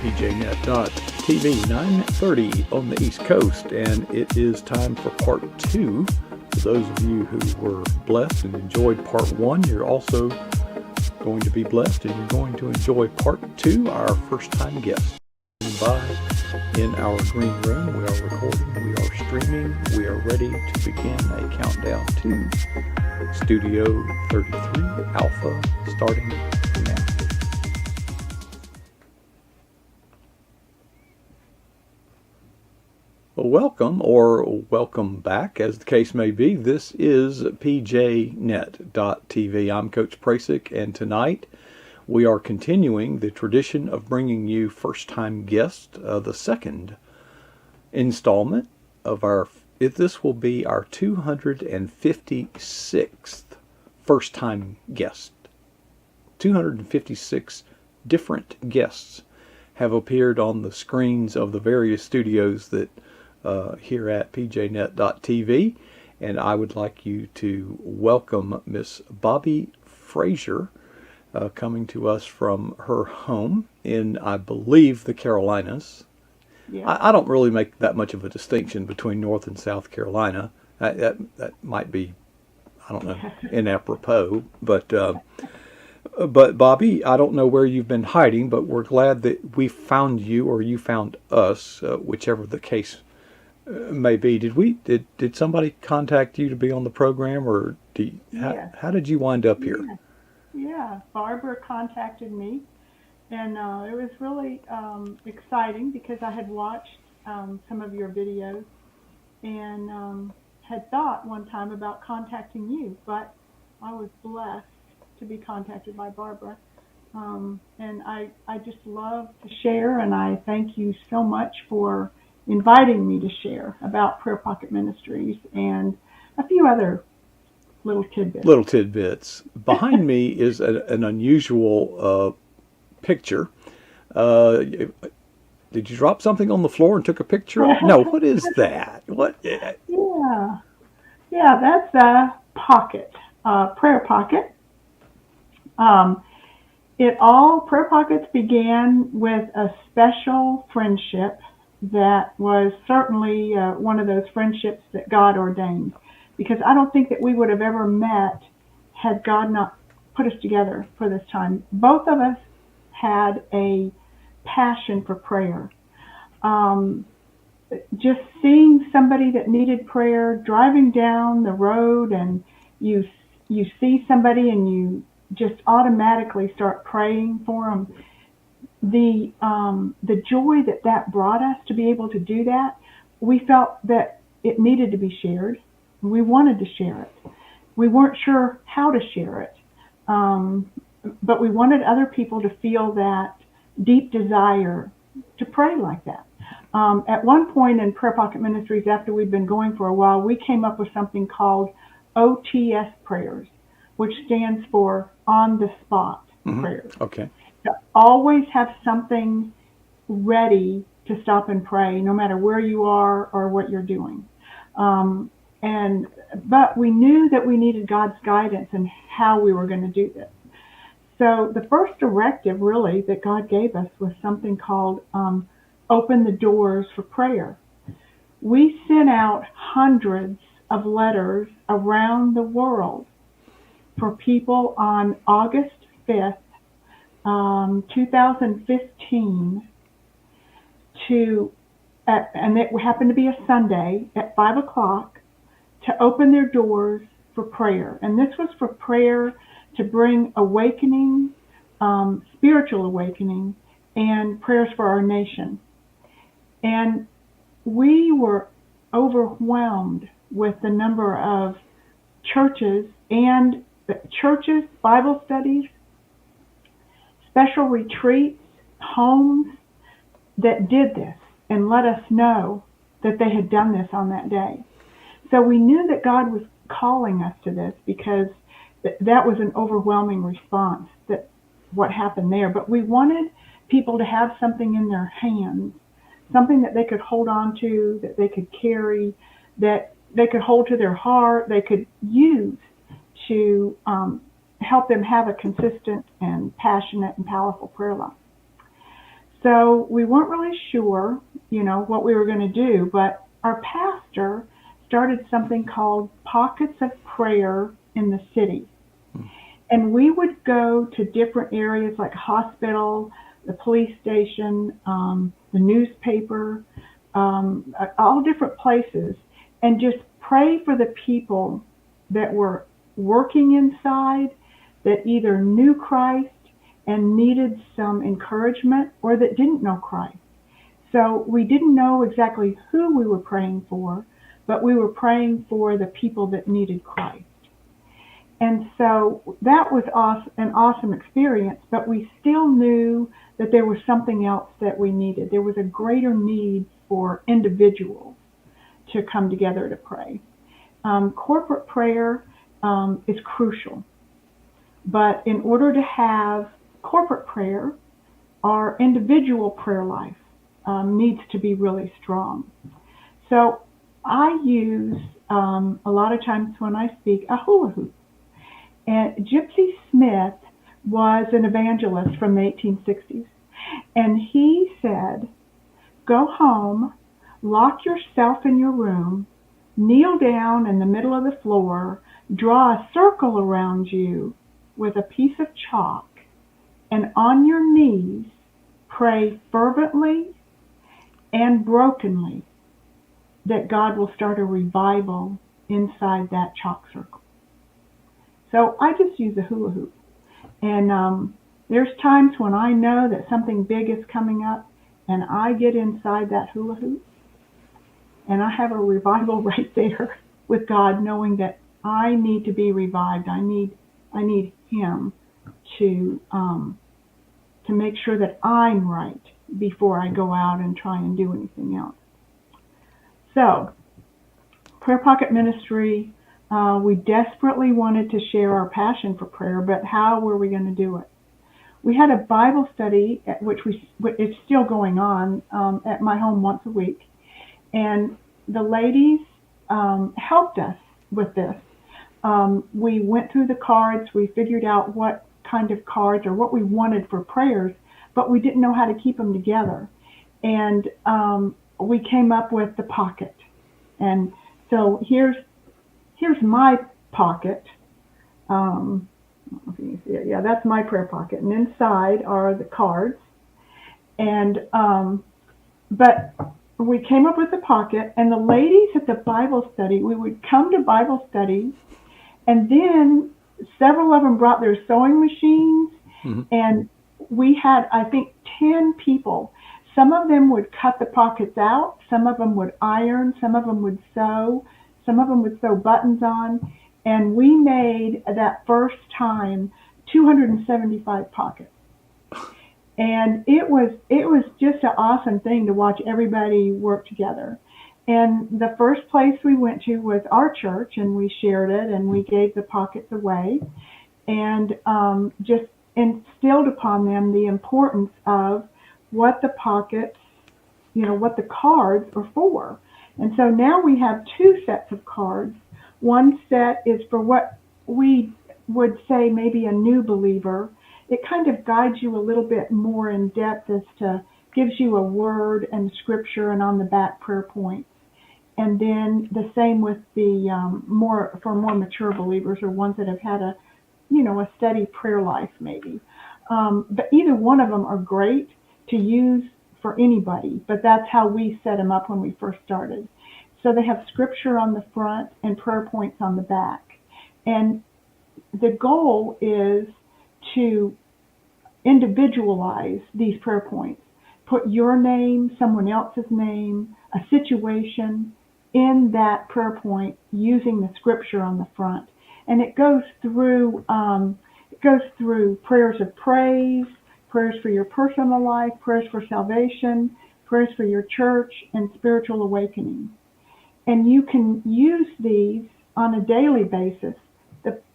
pjnet.tv, 9:30 on the East Coast, and it is time for part 2. For those of you who were blessed and enjoyed part 1, you're also going to be blessed and you're going to enjoy part 2, our first-time guest. By in our green room, we are recording, we are streaming, we are ready to begin a countdown to Studio 33 Alpha, starting now. Well, welcome, or welcome back, as the case may be. This is pjnet.tv. I'm Coach Prasick, and tonight we are continuing the tradition of bringing you first-time guests, the second installment of our, this will be our 256th first-time guest. 256 different guests have appeared on the screens of the various studios that here at pjnet.tv, and I would like you to welcome Miss Bobby Frazier, coming to us from her home in, I believe, the Carolinas. Yeah. I don't really make that much of a distinction between North and South Carolina. That might be, I don't know, inapropos. But Bobby, I don't know where you've been hiding, but we're glad that we found you, or you found us, whichever the case may be. Did somebody contact you to be on the program, or how did you wind up here? Yeah, Barbara contacted me, and it was really exciting because I had watched some of your videos and had thought one time about contacting you, but I was blessed to be contacted by Barbara. And I just love to share, and I thank you so much for inviting me to share about Prayer Pocket Ministries and a few other little tidbits. Behind me is an unusual picture. Did you drop something on the floor and took a picture? No, what is that? What? Yeah, that's a pocket, prayer pocket. Prayer pockets began with a special friendship that was certainly one of those friendships that God ordained. Because I don't think that we would have ever met had God not put us together for this time. Both of us had a passion for prayer. Just seeing somebody that needed prayer, driving down the road, and you see somebody and you just automatically start praying for them. The joy that brought us to be able to do that, we felt that it needed to be shared. We wanted to share it. We weren't sure how to share it, but we wanted other people to feel that deep desire to pray like that. At one point in Prayer Pocket Ministries, after we'd been going for a while, we came up with something called Ots Prayers, which stands for On the Spot Prayers. Okay. To always have something ready to stop and pray, no matter where you are or what you're doing. But we knew that we needed God's guidance in how we were going to do this. So the first directive, really, that God gave us was something called Open the Doors for Prayer. We sent out hundreds of letters around the world for people on August 5th, 2015, and it happened to be a Sunday at 5 o'clock, to open their doors for prayer. And this was for prayer to bring awakening, spiritual awakening, and prayers for our nation. And we were overwhelmed with the number of churches, Bible studies, special retreats, homes that did this and let us know that they had done this on that day. So we knew that God was calling us to this because that was an overwhelming response, that what happened there. But we wanted people to have something in their hands, something that they could hold on to, that they could carry, that they could hold to their heart, they could use to help them have a consistent and passionate and powerful prayer life. So we weren't really sure, what we were going to do, but our pastor started something called Pockets of Prayer in the city. And we would go to different areas like hospital, the police station, the newspaper, all different places, and just pray for the people that were working inside, that either knew Christ and needed some encouragement, or that didn't know Christ. So we didn't know exactly who we were praying for, but we were praying for the people that needed Christ. And so that was an awesome experience, but we still knew that there was something else that we needed. There was a greater need for individuals to come together to pray. Corporate prayer is crucial, but in order to have corporate prayer, our individual prayer life needs to be really strong. So I use, a lot of times when I speak, a hula hoop. And Gypsy Smith was an evangelist from the 1860s. And he said, go home, lock yourself in your room, kneel down in the middle of the floor, draw a circle around you with a piece of chalk, and on your knees, pray fervently and brokenly that God will start a revival inside that chalk circle. So I just use a hula hoop. And there's times when I know that something big is coming up, and I get inside that hula hoop, and I have a revival right there with God, knowing that I need to be revived. I need Him to make sure that I'm right before I go out and try and do anything else. So, Prayer Pocket Ministry, we desperately wanted to share our passion for prayer, but how were we going to do it? We had a Bible study, which it's still going on at my home once a week, and the ladies helped us with this. We went through the cards, we figured out what kind of cards or what we wanted for prayers, but we didn't know how to keep them together. And we came up with the pocket. And so here's my pocket. If you can see it. Yeah, that's my prayer pocket. And inside are the cards. And but we came up with the pocket, and the ladies at the Bible study, we would come to Bible study, and then several of them brought their sewing machines, and we had, I think, 10 people. Some of them would cut the pockets out, some of them would iron, some of them would sew, some of them would sew buttons on, and we made that first time 275 pockets. And it was just an awesome thing to watch everybody work together. And the first place we went to was our church, and we shared it, and we gave the pockets away, and just instilled upon them the importance of what the pockets, what the cards are for. And so now we have 2 sets of cards. One set is for what we would say maybe a new believer. It kind of guides you a little bit more in depth as to, gives you a word and scripture, and on the back prayer points. And then the same with the more mature believers, or ones that have had a steady prayer life maybe. But either one of them are great to use for anybody, but that's how we set them up when we first started. So they have scripture on the front and prayer points on the back. And the goal is to individualize these prayer points. Put your name, someone else's name, a situation in that prayer point using the scripture on the front. And it goes through prayers of praise, prayers for your personal life, prayers for salvation, prayers for your church, and spiritual awakening. And you can use these on a daily basis.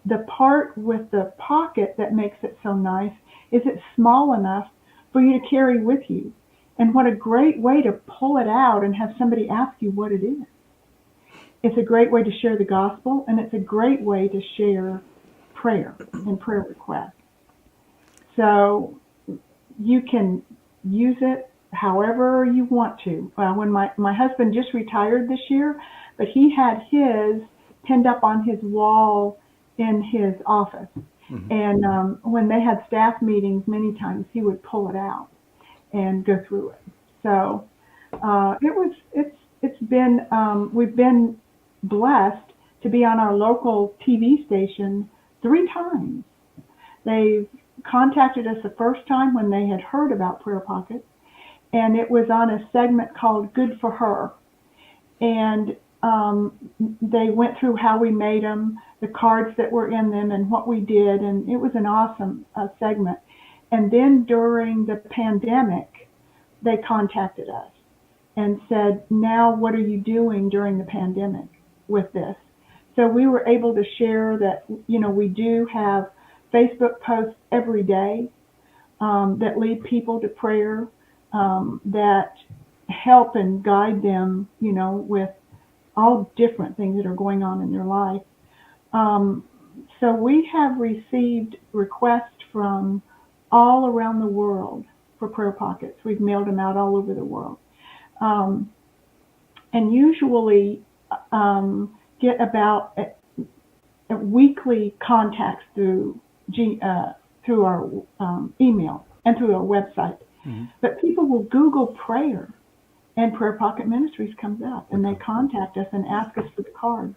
The part with the pocket that makes it so nice is it's small enough for you to carry with you. And what a great way to pull it out and have somebody ask you what it is. It's a great way to share the gospel, and it's a great way to share prayer and prayer requests. So you can use it however you want to. When my husband just retired this year, but he had his pinned up on his wall in his office. Mm-hmm. And when they had staff meetings, many times he would pull it out and go through it. So it's been we've been blessed to be on our local TV station 3 times. They've contacted us the first time when they had heard about Prayer Pockets, and it was on a segment called Good for Her. And they went through how we made them, the cards that were in them, and what we did, and it was an awesome segment. And then during the pandemic, they contacted us and said, now what are you doing during the pandemic with this? So we were able to share that, we do have Facebook posts every day that lead people to prayer, that help and guide them, with all different things that are going on in their life. So we have received requests from all around the world for Prayer Pockets. We've mailed them out all over the world. And usually get about a weekly contacts through our email and through our website. Mm-hmm. But people will Google prayer, and Prayer Pocket Ministries comes up, and they contact us and ask us for the cards.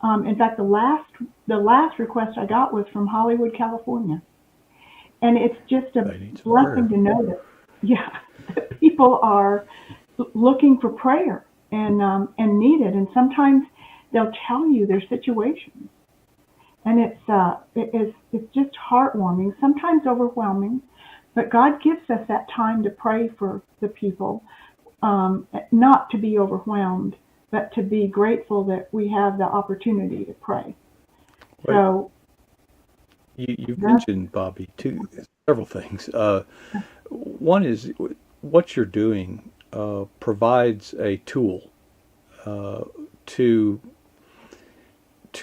In fact, the last request I got was from Hollywood, California, and it's just a blessing to know that people are looking for prayer and need it. And sometimes they'll tell you their situations, and it's just heartwarming, sometimes overwhelming, but God gives us that time to pray for the people, not to be overwhelmed, but to be grateful that we have the opportunity to pray. So you've mentioned, Bobby, several things. One is what you're doing provides a tool to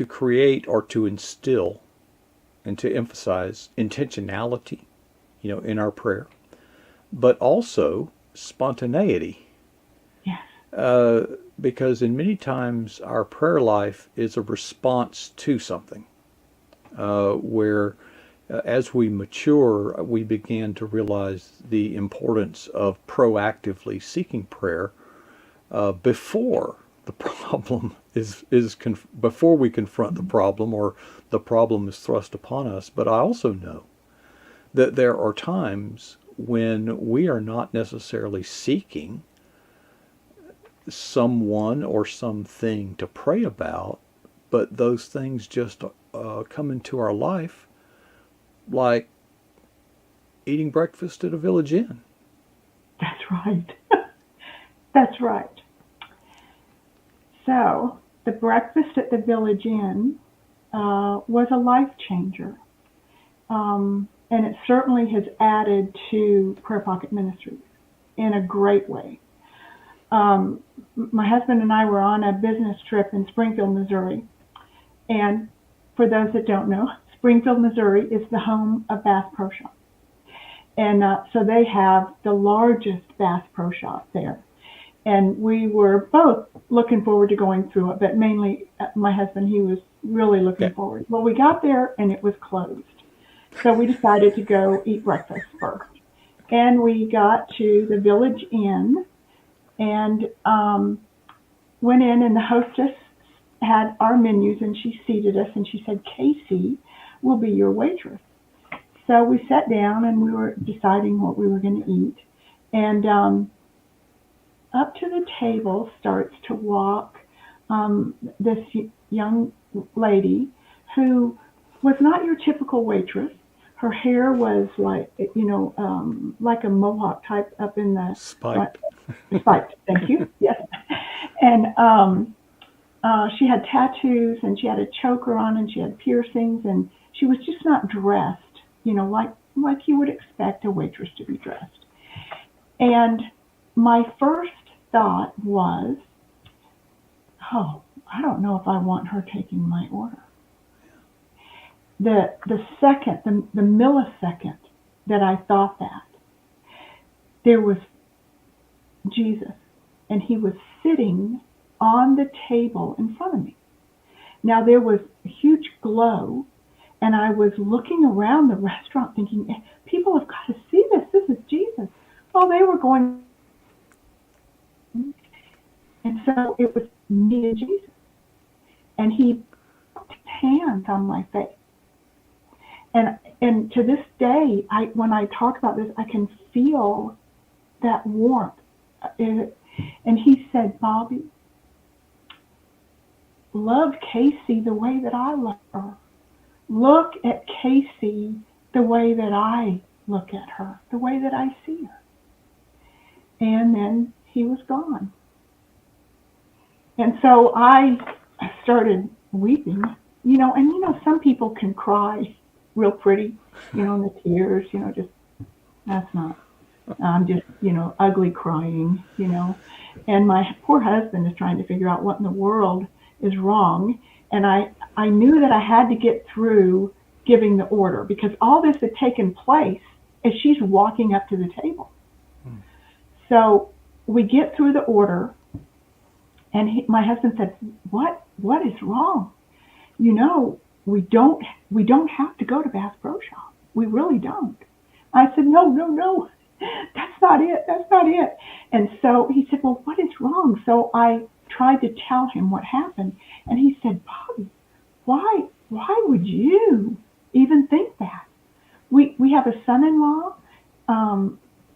create or to instill and to emphasize intentionality, in our prayer, but also spontaneity. Yes. Because in many times our prayer life is a response to something, where as we mature, we begin to realize the importance of proactively seeking prayer before the problem before we confront the problem or the problem is thrust upon us. But I also know that there are times when we are not necessarily seeking someone or something to pray about, but those things just come into our life, like eating breakfast at a village inn. That's right. That's right. So the breakfast at the village inn was a life changer. And it certainly has added to Prayer Pocket Ministries in a great way. My husband and I were on a business trip in Springfield, Missouri. And for those that don't know, Springfield, Missouri is the home of Bass Pro Shop. And so they have the largest Bass Pro Shop there. And we were both looking forward to going through it, but mainly my husband, he was really looking forward. Well, we got there and it was closed. So we decided to go eat breakfast first. And we got to the Village Inn and went in, and the hostess had our menus, and she seated us, and she said, Casey will be your waitress. So we sat down, and we were deciding what we were going to eat. And up to the table starts to walk this young lady who was not your typical waitress. Her hair was like a mohawk type up in the spiked. Spiked, thank you. Yes, and she had tattoos, and she had a choker on, and she had piercings, and she was just not dressed, like you would expect a waitress to be dressed. And my first thought was, I don't know if I want her taking my order. The millisecond that I thought that, there was Jesus, and he was sitting on the table in front of me. Now there was a huge glow, and I was looking around the restaurant thinking, people have got to see this. This is Jesus. Well, they were going, and so it was me and Jesus. And he put his hands on my face. And to this day, when I talk about this, I can feel that warmth. And he said, Bobby, love Casey the way that I love her. Look at Casey the way that I look at her, the way that I see her. And then he was gone. And so I started weeping, and some people can cry real pretty, and the tears, just, that's not, I'm just, ugly crying, and my poor husband is trying to figure out what in the world is wrong. And I knew that I had to get through giving the order, because all this had taken place as she's walking up to the table. So we get through the order, and my husband said, what is wrong? We don't have to go to Bass Pro Shop. We really don't. I said, no, that's not it. And so he said, well, what is wrong? So I tried to tell him what happened, and he said, Bobby, why would you even think that? We have a son-in-law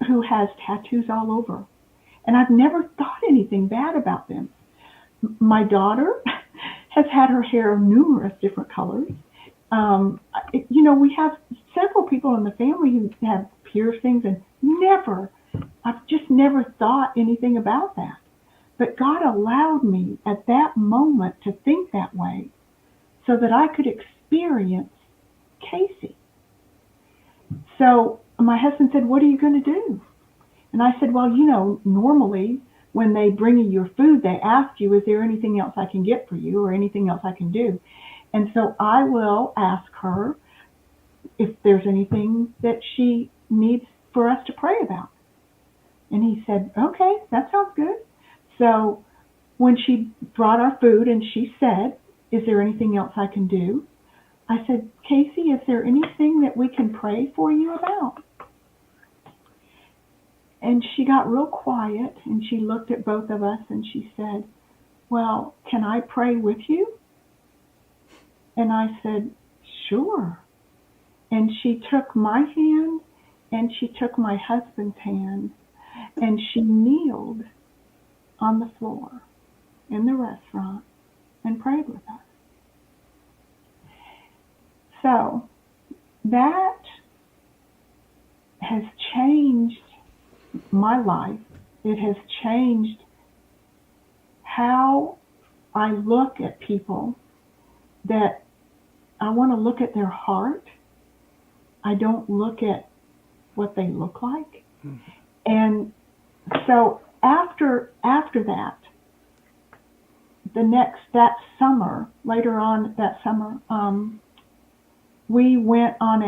who has tattoos all over, and I've never thought anything bad about them. My daughter has had her hair numerous different colors. We have several people in the family who have piercings, and I've just never thought anything about that. But God allowed me at that moment to think that way so that I could experience Casey. So my husband said, what are you going to do? And I said, well, normally when they bring you your food, they ask you, is there anything else I can get for you or anything else I can do? And so I will ask her if there's anything that she needs for us to pray about. And he said, okay, that sounds good. So when she brought our food and she said, is there anything else I can do? I said, Casey, is there anything that we can pray for you about? And she got real quiet, and she looked at both of us, and she said, well, can I pray with you? And I said, sure. And she took my hand, and she took my husband's hand, and she kneeled on the floor in the restaurant and prayed with us. So that has changed my life. It has changed how I look at people, that I want to look at their heart. I don't look at what they look like. Mm-hmm. And so after that, later on that summer, we went on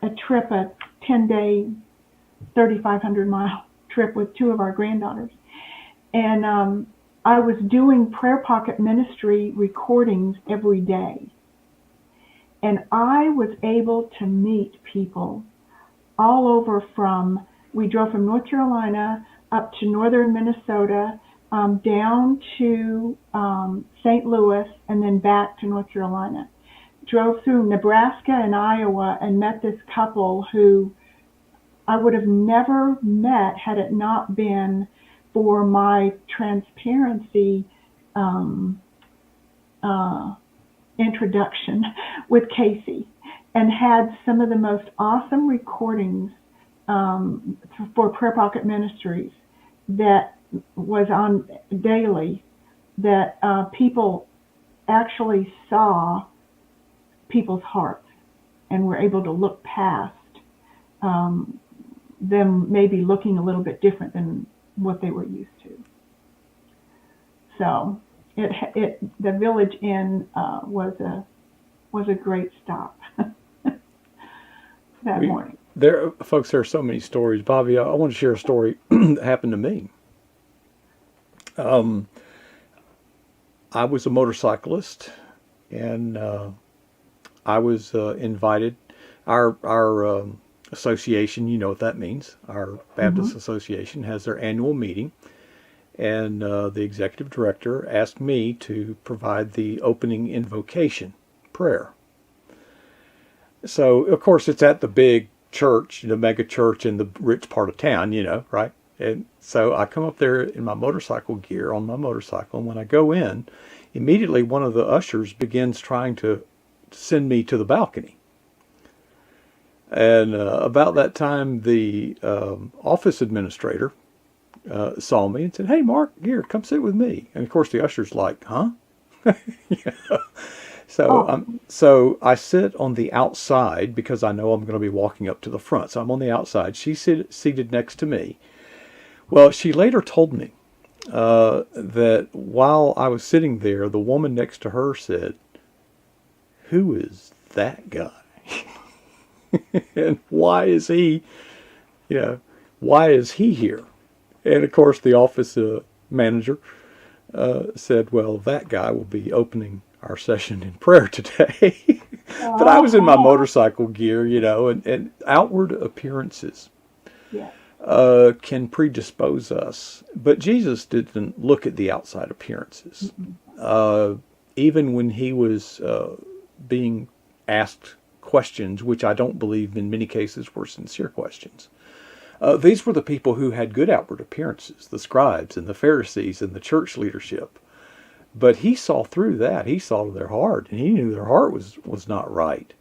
a trip, a 10-day, 3,500-mile trip with two of our granddaughters. And I was doing Prayer Pocket Ministry recordings every day. And I was able to meet people all over we drove from North Carolina up to northern Minnesota, down to St. Louis, and then back to North Carolina. Drove through Nebraska and Iowa and met this couple who I would have never met had it not been for my transparency introduction with Casey, and had some of the most awesome recordings for Prayer Pocket Ministries that was on daily, that people actually saw people's hearts and were able to look past them maybe looking a little bit different than what they were used to. So the Village Inn was a great stop that morning. Folks, there are so many stories. Bobby, I want to share a story that happened to me. I was a motorcyclist, and I was invited. Our association, you know what that means. Our Baptist Association has their annual meeting, and the executive director asked me to provide the opening invocation prayer. So, of course, it's at the big church, the mega church in the rich part of town, right? And so I come up there in my motorcycle gear on my motorcycle, and when I go in, immediately one of the ushers begins trying to send me to the balcony. And about that time, the office administrator saw me and said, "Hey, Mark, here, come sit with me." And of course, the usher's like, "Huh?" So I sit on the outside because I know I'm going to be walking up to the front. So I'm on the outside. She's seated next to me. Well, she later told me that while I was sitting there, the woman next to her said, "Who is that guy? And why is he here?" And of course, the office manager said, "Well, that guy will be opening our session in prayer today." But I was in my motorcycle gear, and outward appearances Yeah. can predispose us. But Jesus didn't look at the outside appearances. Even when he was being asked questions, which I don't believe in many cases were sincere questions. These were the people who had good outward appearances, the scribes and the Pharisees and the church leadership. But he saw through that. He saw to their heart, and he knew their heart was not right.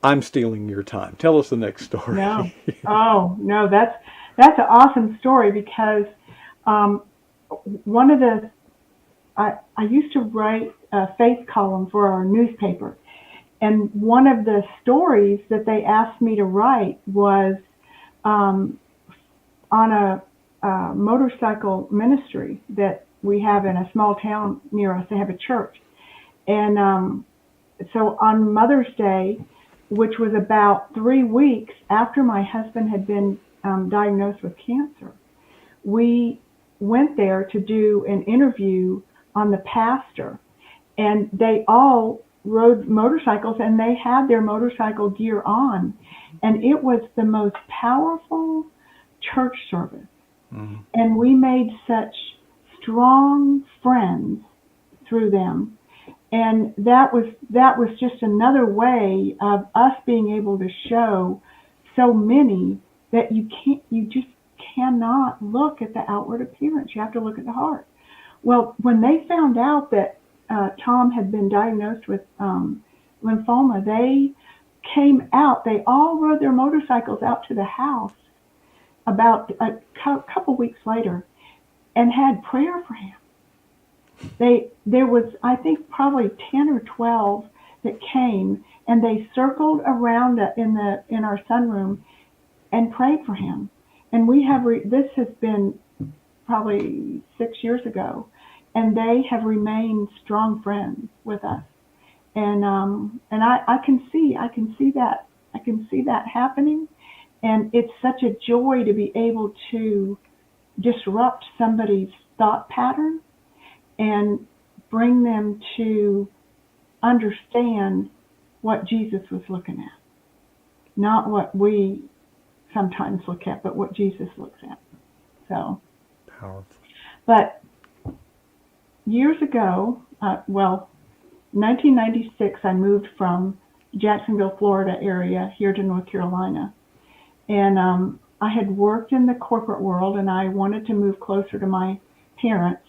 I'm stealing your time. Tell us the next story. No. Oh, no, that's an awesome story because one of the, I used to write a faith column for our newspaper. And one of the stories that they asked me to write was on a motorcycle ministry that we have in a small town near us. They have a church. And so on Mother's Day, which was about 3 weeks after my husband had been diagnosed with cancer, we went there to do an interview on the pastor. And they all rode motorcycles, and they had their motorcycle gear on. And it was the most powerful church service. And we made such strong friends through them. And that was just another way of us being able to show so many that you just cannot look at the outward appearance. You have to look at the heart. Well, when they found out that Tom had been diagnosed with lymphoma, they came out. They all rode their motorcycles out to the house about a couple weeks later and had prayer for him. There was, I think, probably 10 or 12 that came, and they circled around in our sunroom and prayed for him. And we have this has been probably 6 years ago, and they have remained strong friends with us. And I can see that happening, and it's such a joy to be able to disrupt somebody's thought pattern and bring them to understand what Jesus was looking at. Not what we sometimes look at, but what Jesus looks at. So powerful. But years ago, 1996, I moved from Jacksonville, Florida area here to North Carolina. And I had worked in the corporate world, and I wanted to move closer to my parents.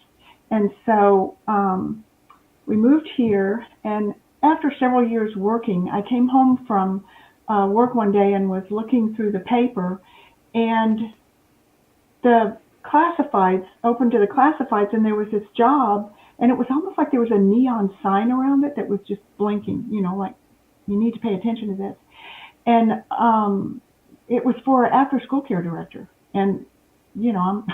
And so we moved here, and after several years working, I came home from work one day and was looking through the paper, and the classifieds, opened to the classifieds, and there was this job, and it was almost like there was a neon sign around it that was just blinking, like you need to pay attention to this. And it was for an after-school care director. And, I'm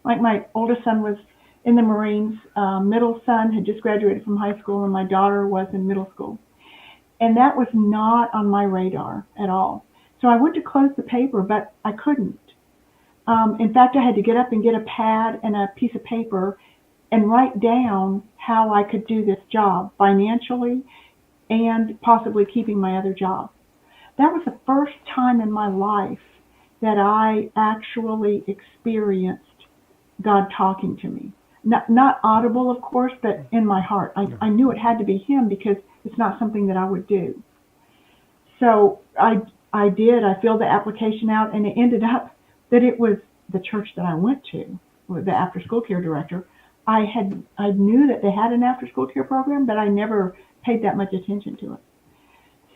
like, my oldest son was in the Marines, middle son had just graduated from high school, and my daughter was in middle school. And that was not on my radar at all. So I went to close the paper, but I couldn't. In fact, I had to get up and get a pad and a piece of paper and write down how I could do this job financially and possibly keeping my other job. That was the first time in my life that I actually experienced God talking to me. Not audible, of course, but in my heart. I knew it had to be Him because it's not something that I would do. So I did. I filled the application out, and it ended up that it was the church that I went to, with the after-school care director. I knew that they had an after-school care program, but I never paid that much attention to it.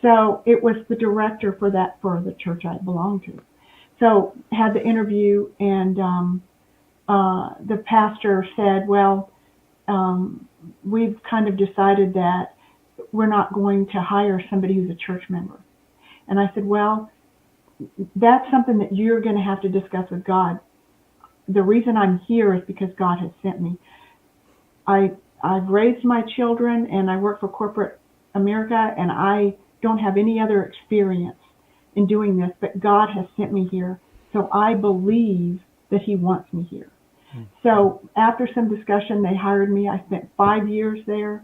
So it was the director for the church I belonged to. So had the interview, and the pastor said, well, we've kind of decided that we're not going to hire somebody who's a church member. And I said, well, that's something that you're going to have to discuss with God. The reason I'm here is because God has sent me. I've raised my children, and I work for corporate America, and I don't have any other experience in doing this, but God has sent me here, so I believe that He wants me here. So after some discussion, they hired me. I spent 5 years there.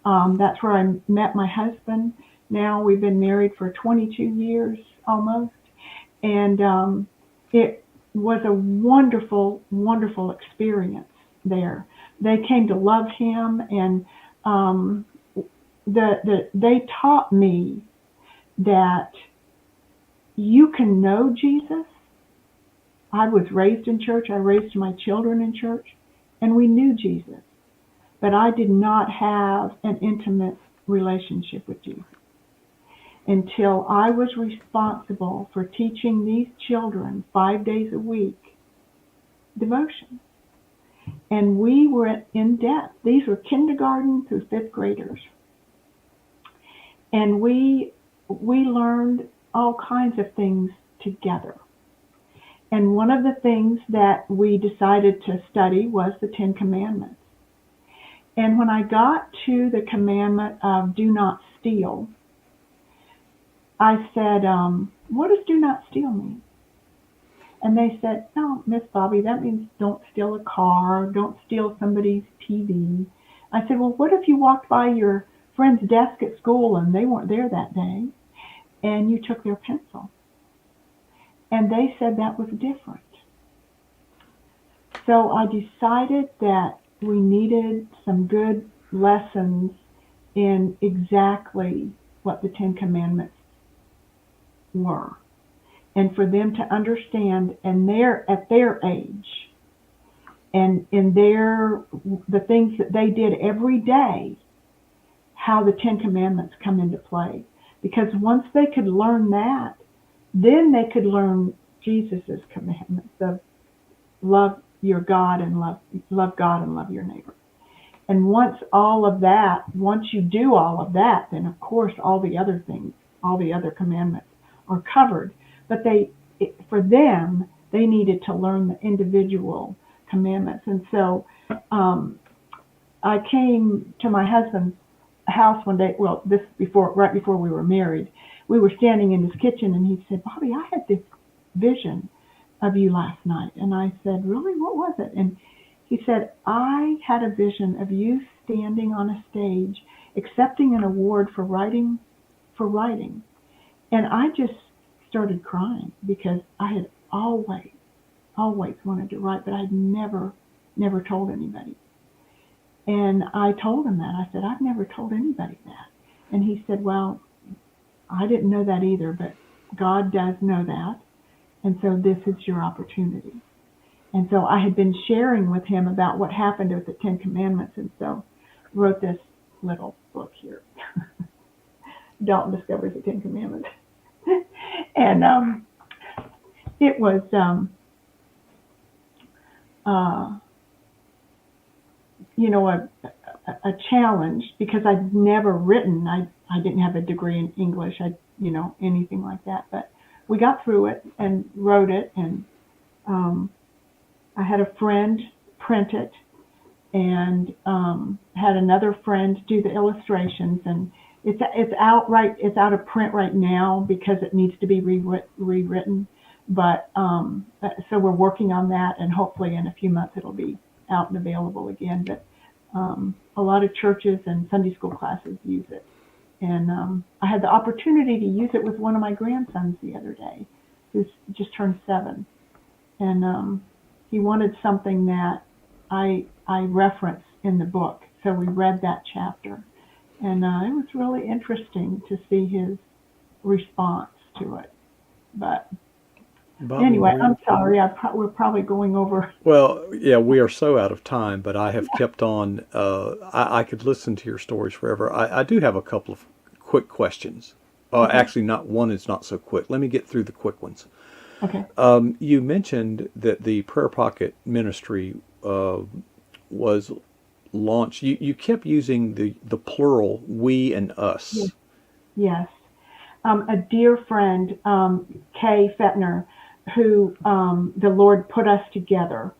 That's where I met my husband. Now we've been married for 22 years almost, and it was a wonderful, wonderful experience there. They came to love Him, and they taught me that you can know Jesus. I was raised in church. I raised my children in church, and we knew Jesus. But I did not have an intimate relationship with Jesus until I was responsible for teaching these children 5 days a week devotion. And we were in depth. These were kindergarten through fifth graders. And we learned all kinds of things together. And one of the things that we decided to study was the 10 Commandments. And when I got to the commandment of do not steal, I said, what does do not steal mean? And they said, no, Miss Bobby, that means don't steal a car, don't steal somebody's TV. I said, well, what if you walked by your friend's desk at school and they weren't there that day, and you took their pencil? And they said that was different. So I decided that we needed some good lessons in exactly what the 10 Commandments were, and for them to understand, and at their age, and in the things that they did every day, how the 10 Commandments come into play. Because once they could learn that, then they could learn Jesus' commandments of love your God and love God and love your neighbor. And once you do all of that, then of course all the other things, all the other commandments are covered. But for them, they needed to learn the individual commandments. And so I came to my husband's house one day. Well, right before we were married. We were standing in his kitchen, and he said, Bobby, I had this vision of you last night. And I said, really? What was it? And he said, I had a vision of you standing on a stage accepting an award for writing. And I just started crying because I had always wanted to write, but I'd never told anybody. And I told him that. I said, I've never told anybody that. And he said, well, I didn't know that either, but God does know that. And so this is your opportunity. And so I had been sharing with him about what happened with the 10 Commandments, and so wrote this little book here. Dalton Discovers the 10 Commandments. And it was a challenge because I'd never written. I didn't have a degree in English, anything like that. But we got through it and wrote it, and I had a friend print it, and had another friend do the illustrations, and It's out right. It's out of print right now because it needs to be rewritten. But so we're working on that, and hopefully in a few months it'll be out and available again. But a lot of churches and Sunday school classes use it, and I had the opportunity to use it with one of my grandsons the other day, who's just turned 7, and he wanted something that I reference in the book, so we read that chapter. And it was really interesting to see his response to it. But Bobby, anyway, I'm sorry. We're probably going over. well, yeah, we are so out of time, but I have kept on. I could listen to your stories forever. I do have a couple of quick questions. Okay. Actually, not one is not so quick. Let me get through the quick ones. Okay. You mentioned that the Prayer Pocket Ministry was launched. You kept using the plural, we and us. Yes. Yes. A dear friend, Kay Fettner, who the Lord put us together.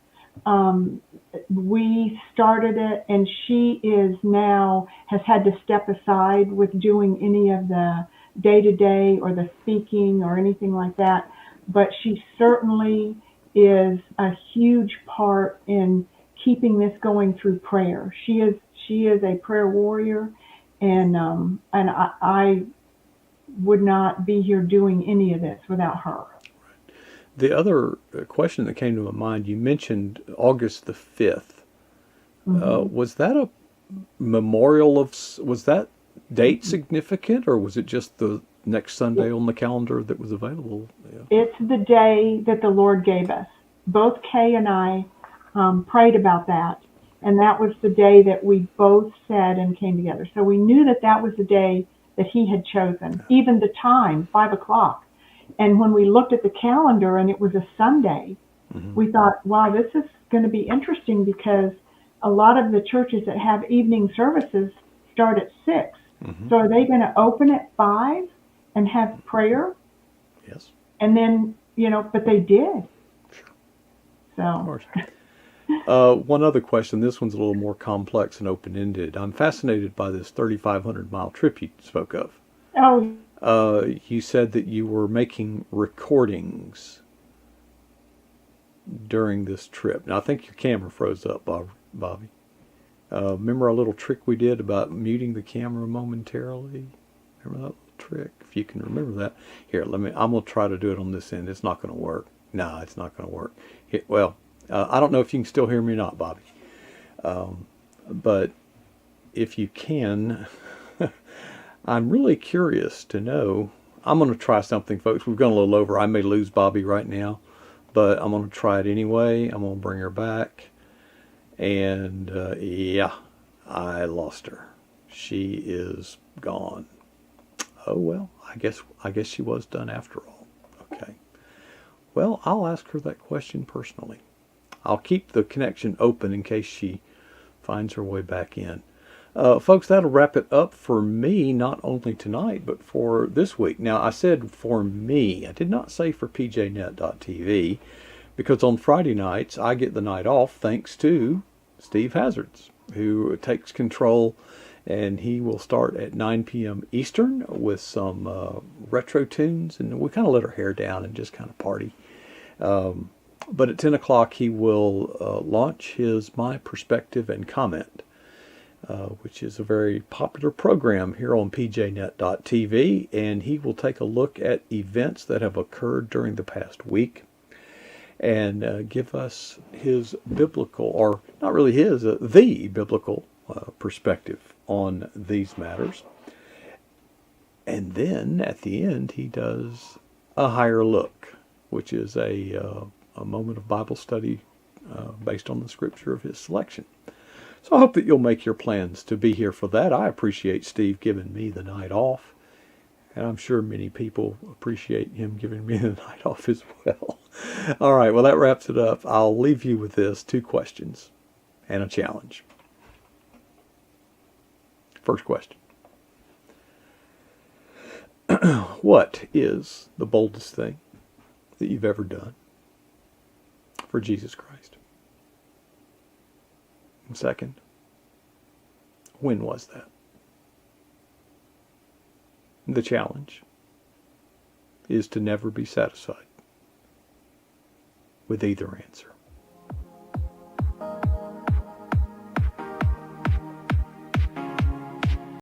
We started it, and she has had to step aside with doing any of the day-to-day or the speaking or anything like that. But she certainly is a huge part in keeping this going through prayer. She is a prayer warrior, and I would not be here doing any of this without her. The other question that came to my mind, you mentioned August the 5th. Mm-hmm. Was that a memorial was that date significant, or was it just the next Sunday on the calendar that was available? Yeah. It's the day that the Lord gave us. Both Kay and I prayed about that, and that was the day that we both said and came together. So we knew that that was the day that He had chosen, even the time, 5 o'clock. And when we looked at the calendar and it was a Sunday, Mm-hmm. we thought, wow, this is going to be interesting because a lot of the churches that have evening services start at 6. Mm-hmm. So are they going to open at 5 and have prayer? Yes. And then, but they did. Sure. So. Of course. One other question. This one's a little more complex and open-ended. I'm fascinated by this 3,500-mile trip you spoke of. Oh. You said that you were making recordings during this trip. Now, I think your camera froze up, Bobby. Remember our little trick we did about muting the camera momentarily? Remember that little trick? If you can remember that. Here, I'm going to try to do it on this end. It's not going to work. No, it's not going to work. I don't know if you can still hear me or not, Bobby. But if you can, I'm really curious to know. I'm going to try something, folks. We've gone a little over. I may lose Bobby right now, but I'm going to try it anyway. I'm going to bring her back. And yeah, I lost her. She is gone. Oh well, I guess she was done after all. Okay. Well, I'll ask her that question personally. I'll keep the connection open in case she finds her way back in. Folks, that'll wrap it up for me, not only tonight, but for this week. Now, I said for me. I did not say for pjnet.tv, because on Friday nights, I get the night off thanks to Steve Hazards, who takes control, and he will start at 9 p.m. Eastern with some retro tunes, and we kind of let our hair down and just kind of party. But at 10 o'clock, he will launch his My Perspective and Comment, which is a very popular program here on pjnet.tv, and he will take a look at events that have occurred during the past week and give us his biblical, or not really his, the biblical perspective on these matters. And then at the end, he does a higher look, which is a moment of Bible study based on the scripture of his selection. So I hope that you'll make your plans to be here for that. I appreciate Steve giving me the night off, and I'm sure many people appreciate him giving me the night off as well. All right, well, that wraps it up. I'll leave you with this: 2 questions and a challenge. First question. What is the boldest thing that you've ever done for Jesus Christ? And second, when was that? The challenge is to never be satisfied with either answer.